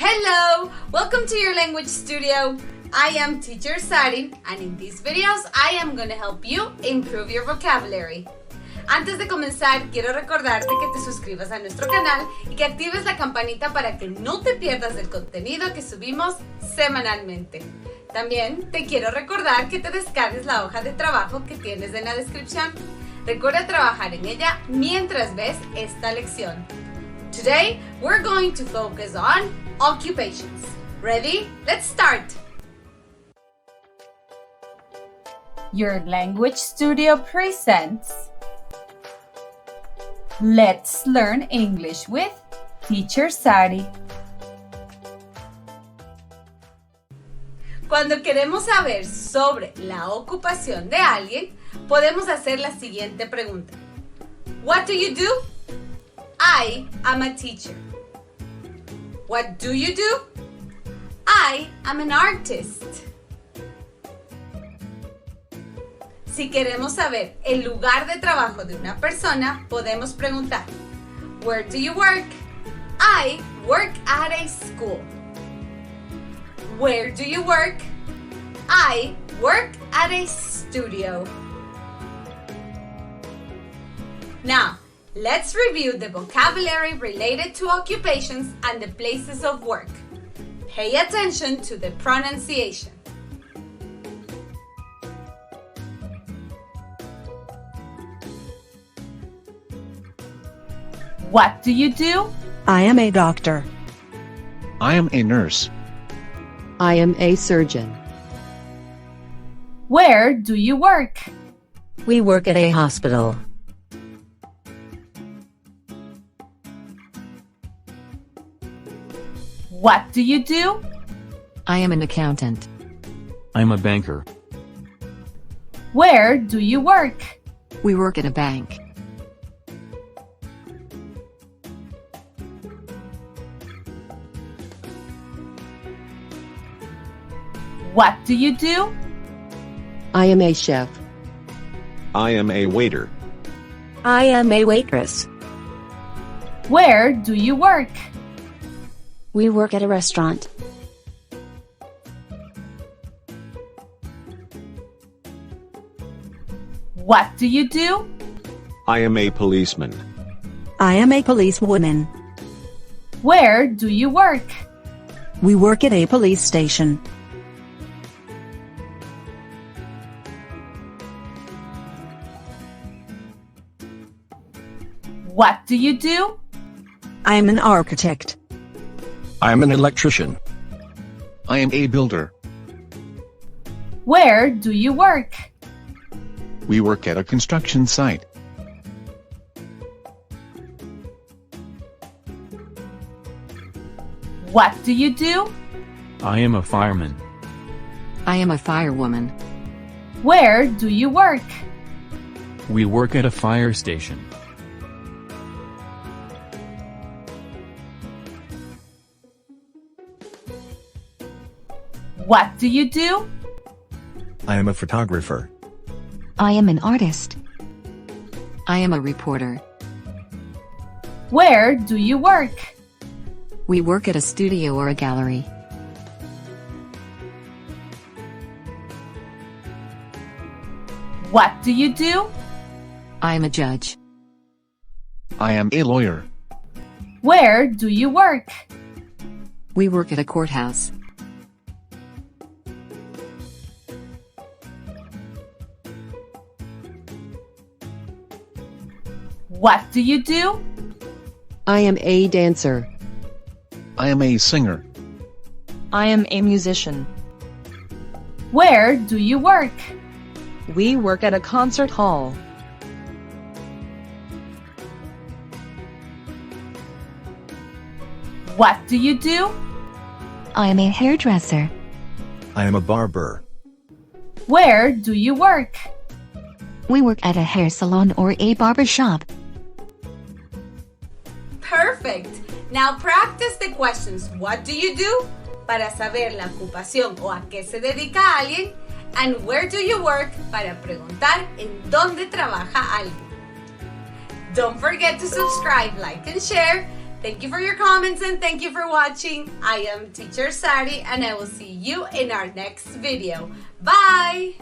Hello! Welcome to your language studio. I am teacher Sari, and in these videos I am going to help you improve your vocabulary. Antes de comenzar, quiero recordarte que te suscribas a nuestro canal y que actives la campanita para que no te pierdas del contenido que subimos semanalmente. También te quiero recordar que te descargues la hoja de trabajo que tienes en la descripción. Recuerda trabajar en ella mientras ves esta lección. Today, we're going to focus on occupations. Ready? Let's start! Your Language Studio presents Let's Learn English with Teacher Sari. Cuando queremos saber sobre la ocupación de alguien, podemos hacer la siguiente pregunta. What do you do? I am a teacher. What do you do? I am an artist. Si queremos saber el lugar de trabajo de una persona, podemos preguntar, Where do you work? I work at a school. Where do you work? I work at a studio. Now, let's review the vocabulary related to occupations and the places of work. Pay attention to the pronunciation. What do you do? I am a doctor. I am a nurse. I am a surgeon. Where do you work? We work at a hospital. What do you do? I am an accountant. I'm a banker. Where do you work? We work at a bank. What do you do? I am a chef. I am a waiter. I am a waitress. Where do you work? We work at a restaurant. What do you do? I am a policeman. I am a policewoman. Where do you work? We work at a police station. What do you do? I am an architect. I am an electrician. I am a builder. Where do you work? We work at a construction site. What do you do? I am a fireman. I am a firewoman. Where do you work? We work at a fire station. What do you do? I am a photographer. I am an artist. I am a reporter. Where do you work? We work at a studio or a gallery. What do you do? I am a judge. I am a lawyer. Where do you work? We work at a courthouse. What do you do? I am a dancer. I am a singer. I am a musician. Where do you work? We work at a concert hall. What do you do? I am a hairdresser. I am a barber. Where do you work? We work at a hair salon or a barber shop. Perfect! Now practice the questions What do you do? Para saber la ocupación o a qué se dedica alguien, and Where do you work? Para preguntar en dónde trabaja alguien. Don't forget to subscribe, like, and share. Thank you for your comments and thank you for watching. I am Teacher Sari and I will see you in our next video. Bye!